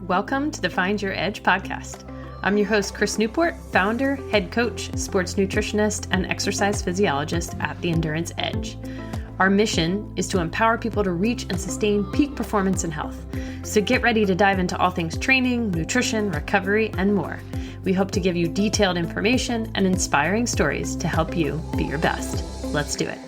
Welcome to the Find Your Edge podcast. I'm your host, Chris Newport, founder, head coach, sports nutritionist, and exercise physiologist at The Endurance Edge. Our mission is to empower people to reach and sustain peak performance and health. So get ready to dive into all things training, nutrition, recovery, and more. We hope to give you detailed information and inspiring stories to help you be your best. Let's do it.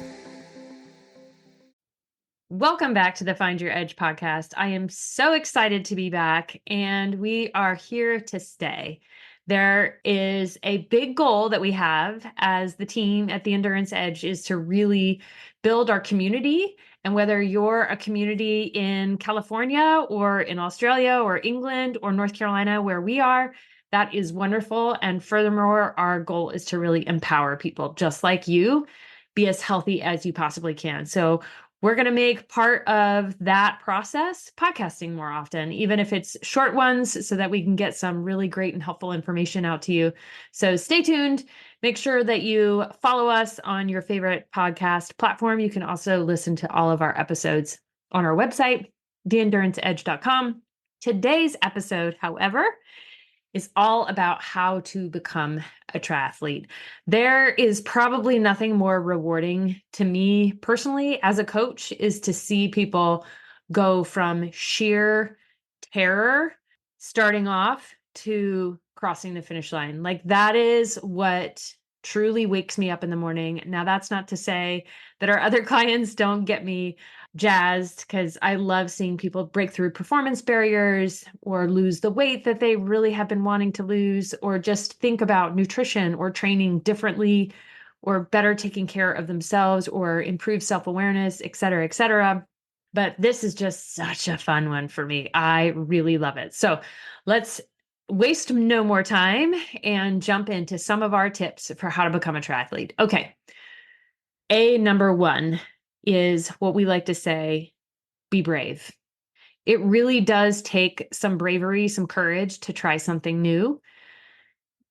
Welcome back to the Find Your Edge podcast. I am so excited to be back, and we are here to stay. There is a big goal that we have as the team at the Endurance Edge is to really build our community. And whether you're a community in California or in Australia or England or North Carolina, where we are, that is wonderful. And furthermore, our goal is to really empower people just like you, be as healthy as you possibly can. So we're going to make part of that process podcasting more often, even if it's short ones, so that we can get some really great and helpful information out to you. So stay tuned. Make sure that you follow us on your favorite podcast platform. You can also listen to all of our episodes on our website, theenduranceedge.com. Today's episode, however, is all about how to become a triathlete. There is probably nothing more rewarding to me personally as a coach is to see people go from sheer terror starting off to crossing the finish line. Like that is what truly wakes me up in the morning. Now, that's not to say that our other clients don't get me jazzed, because I love seeing people break through performance barriers or lose the weight that they really have been wanting to lose, or just think about nutrition or training differently or better taking care of themselves or improve self-awareness, et cetera, et cetera. But this is just such a fun one for me. I really love it. So let's waste no more time and jump into some of our tips for how to become a triathlete. Okay. Number one is what we like to say, be brave. It really does take some bravery, some courage to try something new.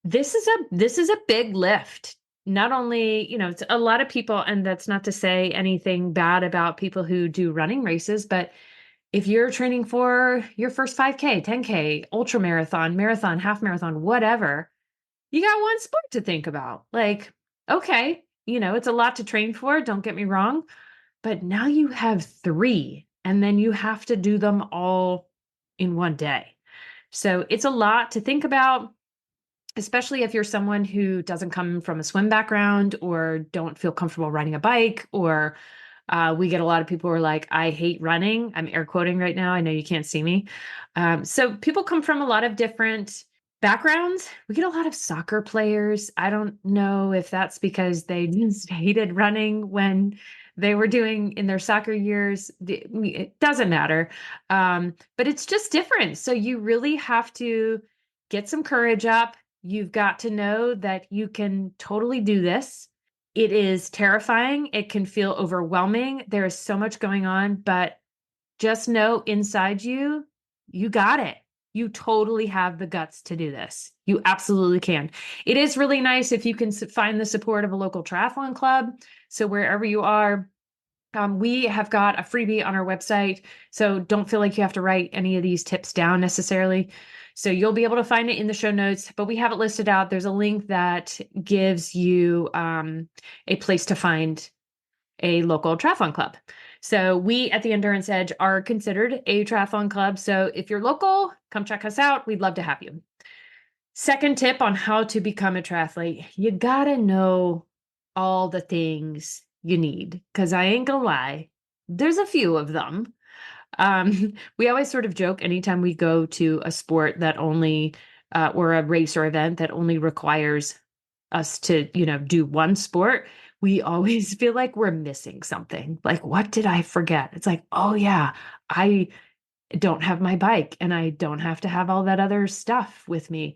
This is a big lift. Not only, it's a lot of people, and that's not to say anything bad about people who do running races, but if you're training for your first 5K, 10K, ultra marathon, half marathon, whatever, you got one sport to think about. Like, okay, it's a lot to train for, don't get me wrong. But now you have three, and then you have to do them all in one day. So it's a lot to think about, especially if you're someone who doesn't come from a swim background or don't feel comfortable riding a bike, or we get a lot of people who are like, I hate running. I'm air quoting right now. I know you can't see me. So people come from a lot of different backgrounds. We get a lot of soccer players. I don't know if that's because they just hated running when they were doing in their soccer years. It doesn't matter. But it's just different. So you really have to get some courage up. You've got to know that you can totally do this. It is terrifying. It can feel overwhelming. There is so much going on, but just know inside you, you got it. You totally have the guts to do this. You absolutely can. It is really nice if you can find the support of a local triathlon club. So wherever you are, we have got a freebie on our website. So don't feel like you have to write any of these tips down necessarily. So you'll be able to find it in the show notes, but we have it listed out. There's a link that gives you a place to find a local triathlon club. So we at the Endurance Edge are considered a triathlon club. So if you're local, come check us out. We'd love to have you. Second tip on how to become a triathlete, you gotta know all the things you need, because I ain't gonna lie, there's a few of them. We always sort of joke anytime we go to a sport that only, or a race or event that only requires us to, do one sport, we always feel like we're missing something. Like, what did I forget? It's like, oh yeah, I don't have my bike and I don't have to have all that other stuff with me.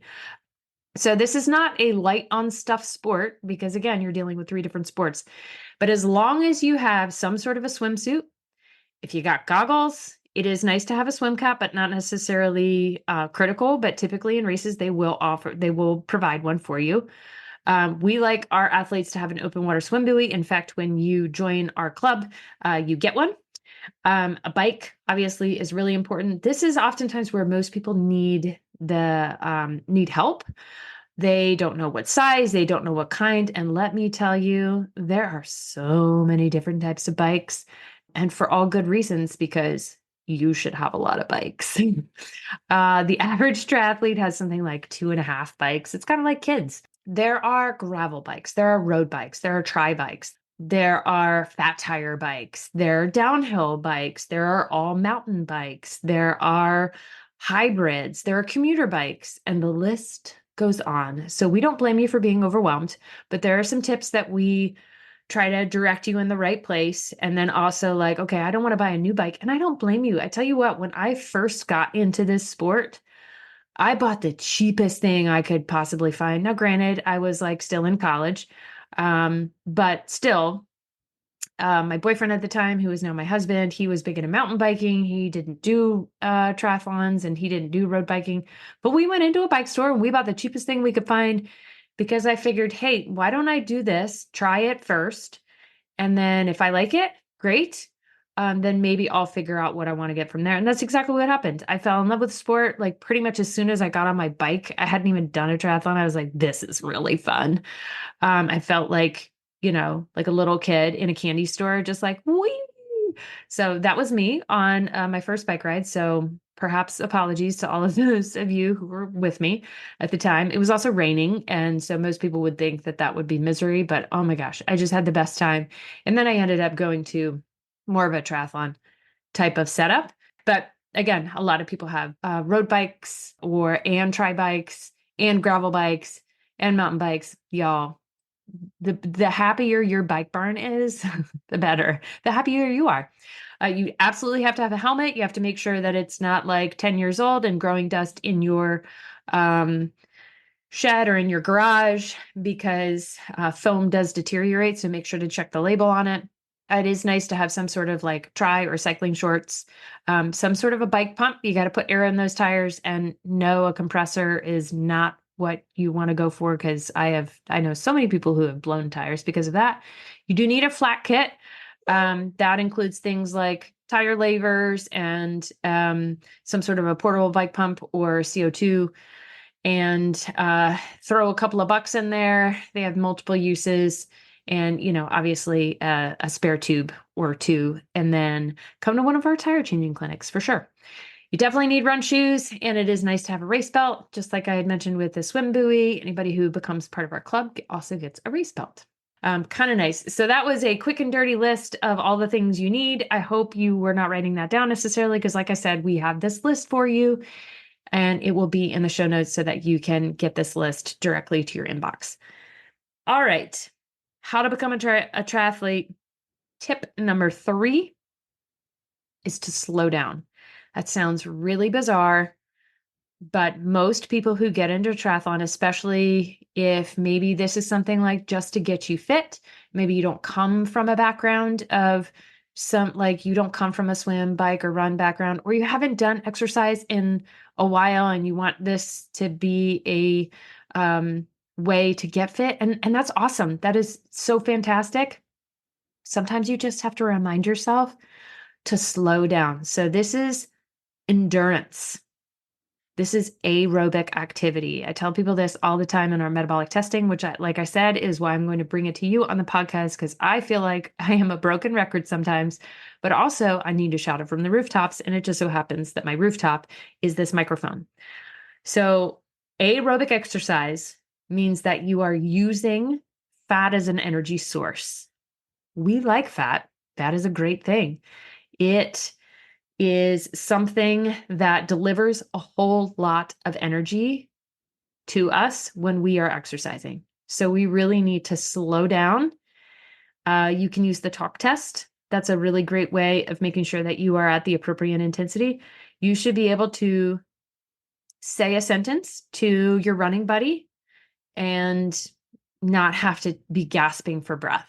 So this is not a light on stuff sport, because again, you're dealing with three different sports. But as long as you have some sort of a swimsuit, if you got goggles, it is nice to have a swim cap, but not necessarily critical. But typically in races, they will provide one for you. We like our athletes to have an open water swim buoy. In fact, when you join our club, you get one. A bike obviously is really important. This is oftentimes where most people need help. They don't know what size, they don't know what kind. And let me tell you, there are so many different types of bikes, and for all good reasons, because you should have a lot of bikes. The average triathlete has something like 2.5 bikes. It's kind of like kids. There are gravel bikes, there are road bikes, there are tri bikes, there are fat tire bikes, there are downhill bikes, there are all mountain bikes, there are hybrids, there are commuter bikes, and the list goes on. So we don't blame you for being overwhelmed, but there are some tips that we try to direct you in the right place. And then also, like, okay, I don't want to buy a new bike. And I don't blame you. I tell you what, when I first got into this sport, I bought the cheapest thing I could possibly find. Now, granted, I was like still in college, but still, my boyfriend at the time, who is now my husband, he was big into mountain biking. He didn't do triathlons and he didn't do road biking. But we went into a bike store and we bought the cheapest thing we could find because I figured, hey, why don't I do this? Try it first. And then if I like it, great. Then maybe I'll figure out what I want to get from there. And that's exactly what happened. I fell in love with sport like pretty much as soon as I got on my bike. I hadn't even done a triathlon. I was like, this is really fun. I felt like, like a little kid in a candy store, just like, wee. So that was me on my first bike ride. So perhaps apologies to all of those of you who were with me at the time. It was also raining. And so most people would think that that would be misery, but oh my gosh, I just had the best time. And then I ended up going to more of a triathlon type of setup. But again, a lot of people have road bikes and tri bikes and gravel bikes and mountain bikes. Y'all, the happier your bike barn is, the better. The happier you are. You absolutely have to have a helmet. You have to make sure that it's not like 10 years old and growing dust in your um, shed or in your garage, because foam does deteriorate. So make sure to check the label on it. It is nice to have some sort of like tri or cycling shorts, some sort of a bike pump. You got to put air in those tires, and no, a compressor is not what you want to go for, because I know so many people who have blown tires because of that. You do need a flat kit. That includes things like tire lavers and some sort of a portable bike pump or CO2, and throw a couple of bucks in there. They have multiple uses, and obviously a spare tube or two, and then come to one of our tire changing clinics for sure. You definitely need run shoes, and it is nice to have a race belt, just like I had mentioned with the swim buoy. Anybody who becomes part of our club also gets a race belt. Kind of nice. So that was a quick and dirty list of all the things you need. I hope you were not writing that down necessarily, because like I said, we have this list for you, and it will be in the show notes so that you can get this list directly to your inbox. All right. How to become a triathlete. Tip number 3 is to slow down. That sounds really bizarre, but most people who get into triathlon, especially if maybe this is something like just to get you fit, maybe you don't come from a background of you don't come from a swim, bike, or run background, or you haven't done exercise in a while and you want this to be a way to get fit. And that's awesome. That is so fantastic. Sometimes you just have to remind yourself to slow down. So this is endurance. This is aerobic activity. I tell people this all the time in our metabolic testing, which, like I said, is why I'm going to bring it to you on the podcast, because I feel like I am a broken record sometimes, but also I need to shout it from the rooftops. And it just so happens that my rooftop is this microphone. So aerobic exercise means that you are using fat as an energy source. We like fat. That is a great thing. It is something that delivers a whole lot of energy to us when we are exercising. So we really need to slow down. You can use the talk test. That's a really great way of making sure that you are at the appropriate intensity. You should be able to say a sentence to your running buddy and not have to be gasping for breath.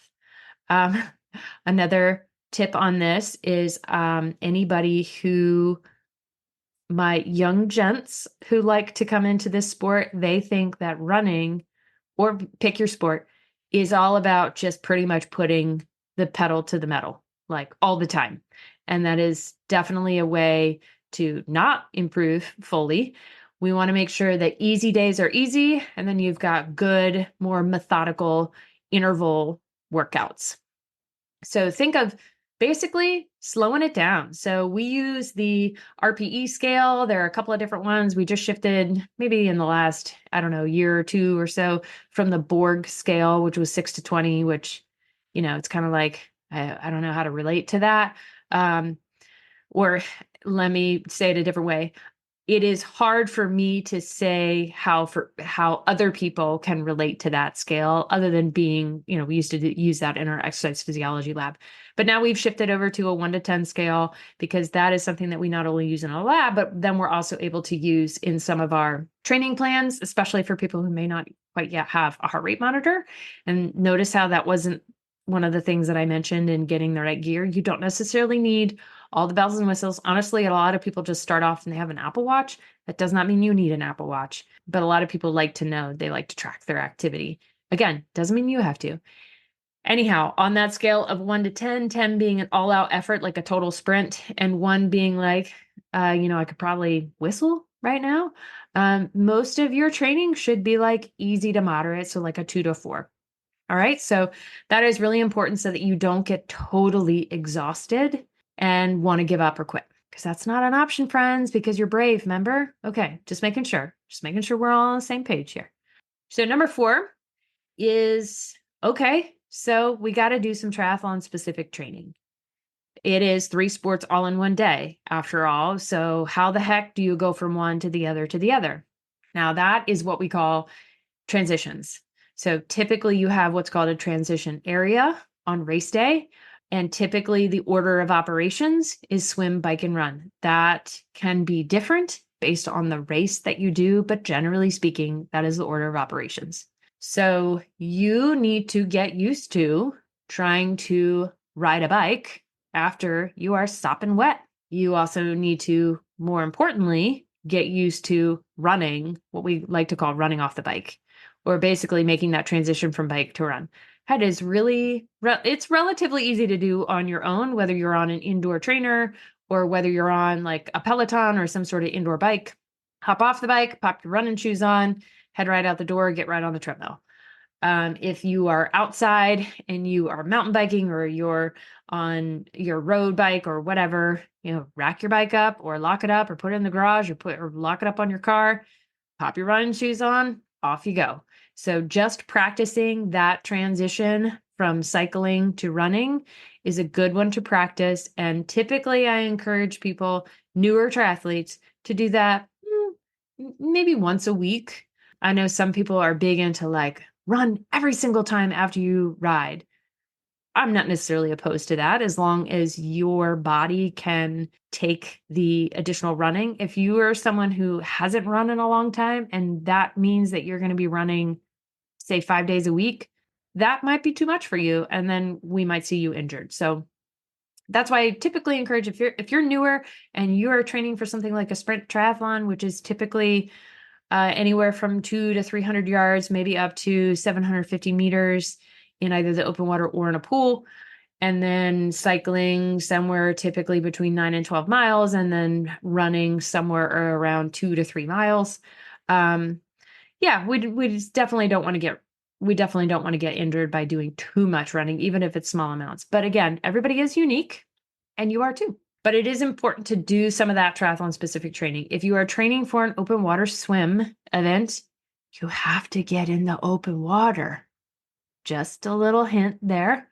Another tip on this is anybody who, my young gents who like to come into this sport, they think that running, or pick your sport, is all about just pretty much putting the pedal to the metal, like all the time. And that is definitely a way to not improve fully. We want to make sure that easy days are easy, and then you've got good, more methodical interval workouts. So think of basically slowing it down. So we use the RPE scale. There are a couple of different ones. We just shifted maybe in the last, I don't know, year or two or so from the Borg scale, which was 6 to 20, which, it's kind of like, I don't know how to relate to that. Or let me say it a different way. It is hard for me to say how other people can relate to that scale other than being, we used to use that in our exercise physiology lab. But now we've shifted over to a 1 to 10 scale because that is something that we not only use in a lab, but then we're also able to use in some of our training plans, especially for people who may not quite yet have a heart rate monitor. And notice how that wasn't one of the things that I mentioned in getting the right gear. You don't necessarily need all the bells and whistles. Honestly, a lot of people just start off and they have an Apple Watch. That does not mean you need an Apple Watch, but a lot of people like to know, they like to track their activity. Again, doesn't mean you have to. Anyhow, on that scale of 1 to 10, 10 being an all out effort, like a total sprint, and 1 being like, I could probably whistle right now. Most of your training should be like easy to moderate. So like a 2 to 4. All right. So that is really important so that you don't get totally exhausted and want to give up or quit, because that's not an option, friends, because you're brave. Remember? Okay. Just making sure we're all on the same page here. So number 4 is, okay, so we got to do some triathlon specific training. It is 3 sports all in one day after all. So how the heck do you go from one to the other to the other? Now that is what we call transitions. So typically you have what's called a transition area on race day. And typically the order of operations is swim, bike, and run. That can be different based on the race that you do, but generally speaking, that is the order of operations. So you need to get used to trying to ride a bike after you are sopping wet. You also need to, more importantly, get used to running, what we like to call running off the bike, or basically making that transition from bike to run. That is it's relatively easy to do on your own, whether you're on an indoor trainer or whether you're on like a Peloton or some sort of indoor bike. Hop off the bike, pop your running shoes on, head right out the door, get right on the treadmill. If you are outside and you are mountain biking or you're on your road bike or whatever, rack your bike up or lock it up or put it in the garage or lock it up on your car, pop your running shoes on, off you go. So just practicing that transition from cycling to running is a good one to practice. And typically I encourage people, newer triathletes, to do that maybe once a week. I know some people are big into like run every single time after you ride. I'm not necessarily opposed to that as long as your body can take the additional running. If you are someone who hasn't run in a long time and that means that you're going to be running, say, 5 days a week, that might be too much for you. And then we might see you injured. So that's why I typically encourage, if you're newer and you are training for something like a sprint triathlon, which is typically anywhere from 200 to 300 yards, maybe up to 750 meters in either the open water or in a pool. And then cycling somewhere typically between 9 and 12 miles, and then running somewhere around 2 to 3 miles. We definitely don't want to get injured by doing too much running, even if it's small amounts. But again, everybody is unique, and you are too. But it is important to do some of that triathlon specific training. If you are training for an open water swim event, you have to get in the open water. Just a little hint there.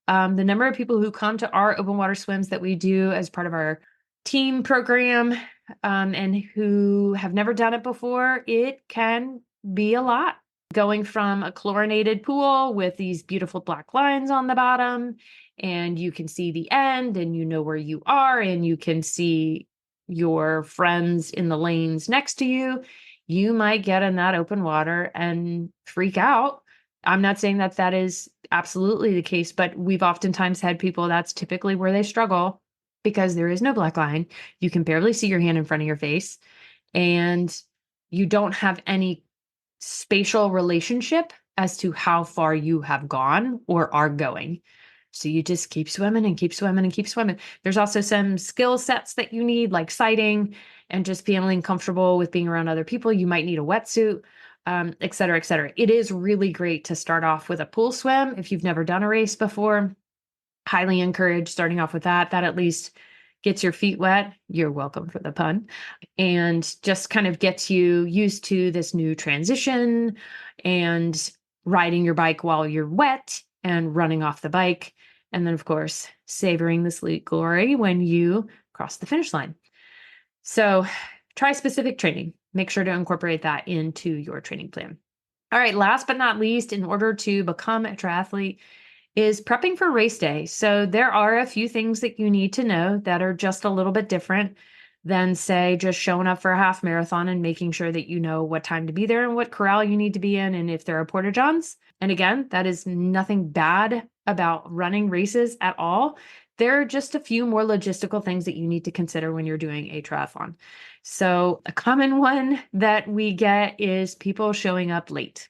The number of people who come to our open water swims that we do as part of our team program, and who have never done it before, it can be a lot. Going from a chlorinated pool with these beautiful black lines on the bottom, and you can see the end and you know where you are and you can see your friends in the lanes next to you, you might get in that open water and freak out. I'm not saying that that is absolutely the case, but we've oftentimes had people, that's typically where they struggle because there is no black line. You can barely see your hand in front of your face and you don't have any spatial relationship as to how far you have gone or are going. So you just keep swimming and keep swimming and keep swimming. There's also some skill sets that you need, like sighting and just feeling comfortable with being around other people. You might need a wetsuit, et cetera, et cetera. It is really great to start off with a pool swim if you've never done a race before. Highly encourage starting off with that. That at least gets your feet wet. You're welcome for the pun. And just kind of gets you used to this new transition and riding your bike while you're wet and running off the bike. And then, of course, savoring the sleep glory when you cross the finish line. So try specific training. Make sure to incorporate that into your training plan. All right, last but not least, in order to become a triathlete, is prepping for race day. So there are a few things that you need to know that are just a little bit different than, say, just showing up for a half marathon and making sure that you know what time to be there and what corral you need to be in and if there are porta johns. And again, that is nothing bad about running races at all. There are just a few more logistical things that you need to consider when you're doing a triathlon. So a common one that we get is people showing up late.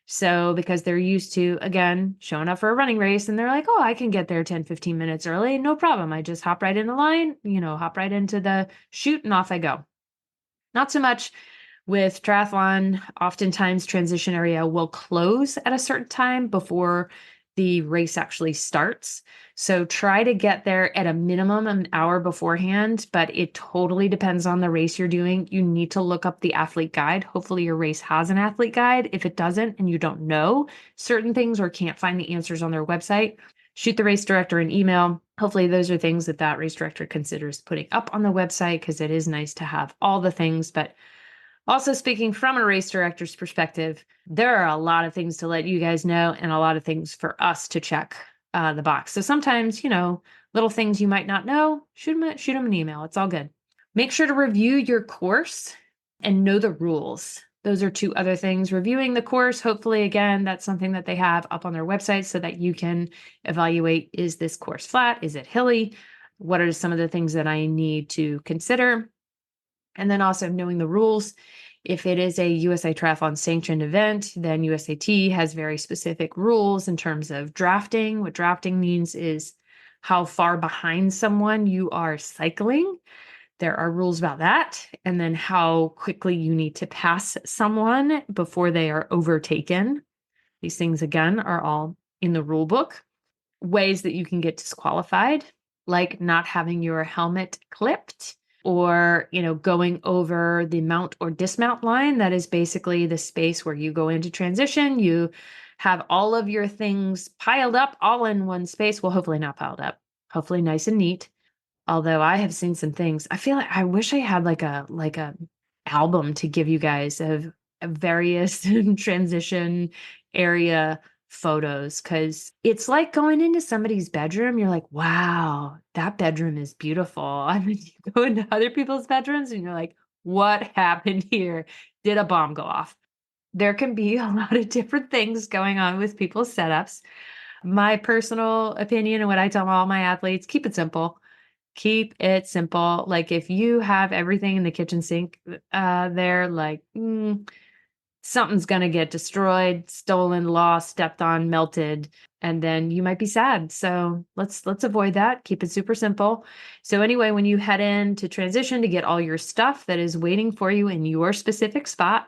So because they're used to, again, showing up for a running race and they're like, oh, I can get there 10, 15 minutes early. No problem. I just hop right in the line, hop right into the chute and off I go. Not so much with triathlon. Oftentimes transition area will close at a certain time before the race actually starts. So try to get there at a minimum an hour beforehand, but it totally depends on the race you're doing. You need to look up the athlete guide. Hopefully your race has an athlete guide. If it doesn't and you don't know certain things or can't find the answers on their website, shoot the race director an email. Hopefully those are things that race director considers putting up on the website because it is nice to have all the things. But also speaking from a race director's perspective, there are a lot of things to let you guys know and a lot of things for us to check the box. So sometimes, little things you might not know, shoot them an email. It's all good. Make sure to review your course and know the rules. Those are two other things. Reviewing the course, hopefully, again, that's something that they have up on their website so that you can evaluate, is this course flat? Is it hilly? What are some of the things that I need to consider? And then also knowing the rules. If it is a USA Triathlon sanctioned event, then USAT has very specific rules in terms of drafting. What drafting means is how far behind someone you are cycling. There are rules about that. And then how quickly you need to pass someone before they are overtaken. These things, again, are all in the rule book. Ways that you can get disqualified, like not having your helmet clipped, or going over the mount or dismount line. That is basically the space where you go into transition. You have all of your things piled up all in one space. Well, hopefully not piled up, hopefully nice and neat. Although I have seen some things, I feel like I wish I had like a album to give you guys of various transition area photos, because it's like going into somebody's bedroom. You're like, wow, that bedroom is beautiful. I mean, you go into other people's bedrooms and you're like, what happened here? Did a bomb go off? There can be a lot of different things going on with people's setups. My personal opinion and what I tell all my athletes, keep it simple. Keep it simple. Like if you have everything in the kitchen sink there, like something's going to get destroyed, stolen, lost, stepped on, melted, and then you might be sad. So let's avoid that. Keep it super simple. So anyway, when you head in to transition to get all your stuff that is waiting for you in your specific spot,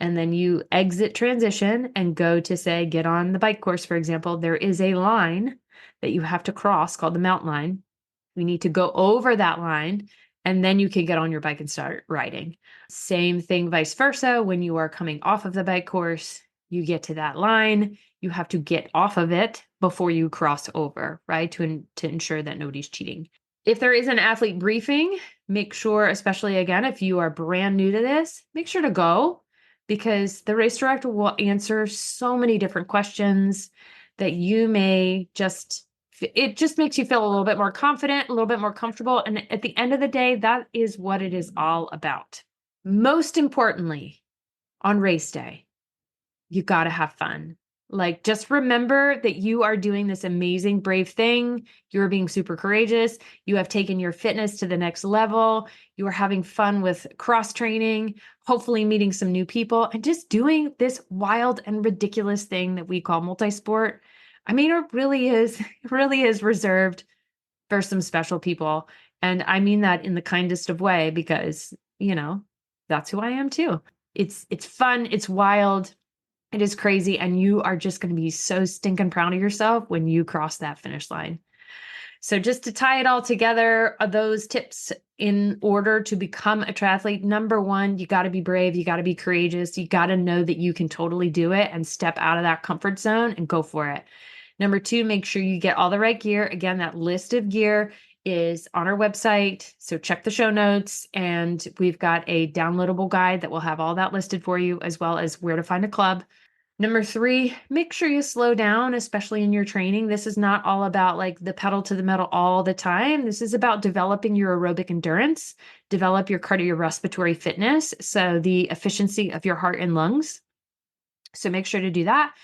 and then you exit transition and go to, say, get on the bike course, for example, there is a line that you have to cross called the mount line. You need to go over that line, and then you can get on your bike and start riding. Same thing, vice versa. When you are coming off of the bike course, you get to that line, you have to get off of it before you cross over, right? To ensure that nobody's cheating. If there is an athlete briefing, make sure, especially again, if you are brand new to this, make sure to go, because the race director will answer so many different questions that you may it just makes you feel a little bit more confident, a little bit more comfortable. And at the end of the day, that is what it is all about. Most importantly, on race day, you got to have fun. Like, just remember that you are doing this amazing, brave thing. You're being super courageous. You have taken your fitness to the next level. You are having fun with cross training, hopefully meeting some new people, and just doing this wild and ridiculous thing that we call multisport. I mean, it really is reserved for some special people. And I mean that in the kindest of way because, that's who I am too. It's fun, it's wild, it is crazy, and you are just going to be so stinking proud of yourself when you cross that finish line. So just to tie it all together, those tips in order to become a triathlete. Number one, you got to be brave. You got to be courageous. You got to know that you can totally do it and step out of that comfort zone and go for it. Number two, make sure you get all the right gear. Again, that list of gear is on our website. So check the show notes, and we've got a downloadable guide that will have all that listed for you, as well as where to find a club. Number three, make sure you slow down, especially in your training. This is not all about like the pedal to the metal all the time. This is about developing your aerobic endurance, develop your cardiorespiratory fitness, so the efficiency of your heart and lungs. So make sure to do that.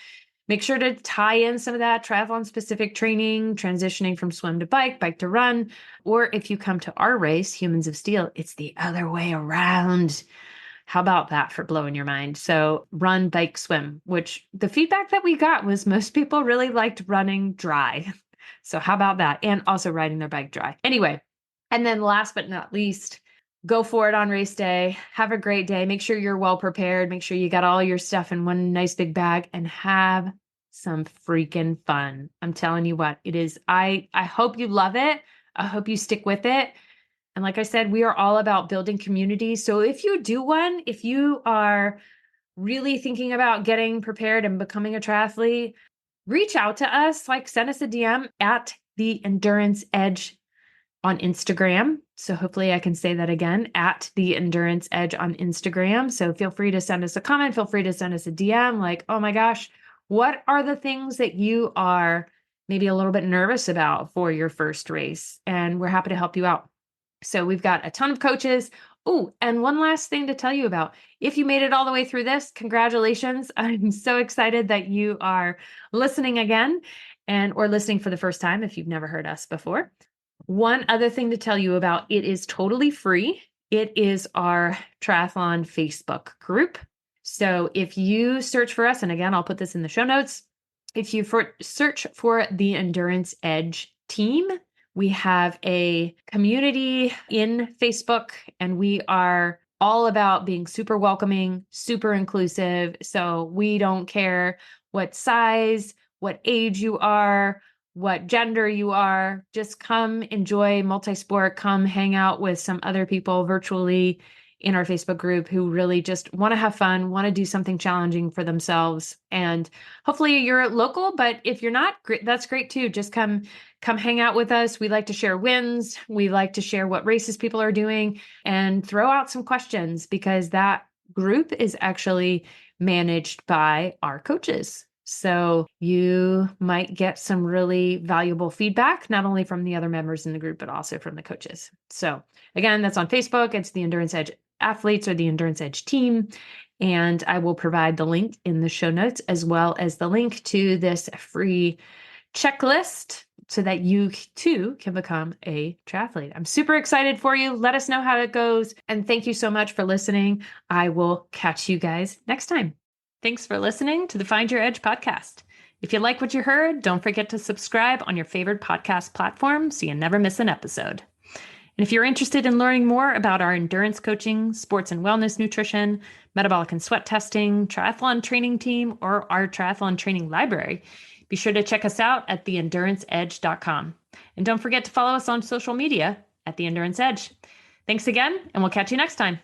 Make sure to tie in some of that triathlon specific training, transitioning from swim to bike to run. Or if you come to our race, Humans of Steel, it's the other way around. How about that for blowing your mind? So run, bike, swim, which the feedback that we got was most people really liked running dry. So how about that? And also riding their bike dry. Anyway, and then last but not least, go for it on race day. Have a great day. Make sure you're well prepared. Make sure you got all your stuff in one nice big bag and have some freaking fun. I'm telling you what, it is. I hope you love it. I hope you stick with it. And like I said, we are all about building community. So if you do one, if you are really thinking about getting prepared and becoming a triathlete, reach out to us, like send us a DM at the Endurance Edge on Instagram. So hopefully I can say that again, at the Endurance Edge on Instagram. So feel free to send us a comment, feel free to send us a DM like, oh my gosh, what are the things that you are maybe a little bit nervous about for your first race? And we're happy to help you out. So we've got a ton of coaches. Oh, and one last thing to tell you about. If you made it all the way through this, congratulations. I'm so excited that you are listening again or listening for the first time if you've never heard us before. One other thing to tell you about, it is totally free. It is our triathlon Facebook group. So if you search for us, and again, I'll put this in the show notes, if you search for the Endurance Edge team, we have a community in Facebook, and we are all about being super welcoming, super inclusive. So we don't care what size, what age you are, what gender you are. Just come enjoy multi-sport, come hang out with some other people virtually in our Facebook group who really just want to have fun, want to do something challenging for themselves. And hopefully you're local, but if you're not, that's great too. Just come hang out with us. We like to share wins. We like to share what races people are doing and throw out some questions, because that group is actually managed by our coaches. So you might get some really valuable feedback, not only from the other members in the group, but also from the coaches. So again, that's on Facebook. It's the Endurance Edge Athletes or the Endurance Edge team. And I will provide the link in the show notes, as well as the link to this free checklist so that you too can become a triathlete. I'm super excited for you. Let us know how it goes. And thank you so much for listening. I will catch you guys next time. Thanks for listening to the Find Your Edge podcast. If you like what you heard, don't forget to subscribe on your favorite podcast platform so you never miss an episode. And if you're interested in learning more about our endurance coaching, sports and wellness nutrition, metabolic and sweat testing, triathlon training team, or our triathlon training library, be sure to check us out at theenduranceedge.com. And don't forget to follow us on social media at The Endurance Edge. Thanks again, and we'll catch you next time.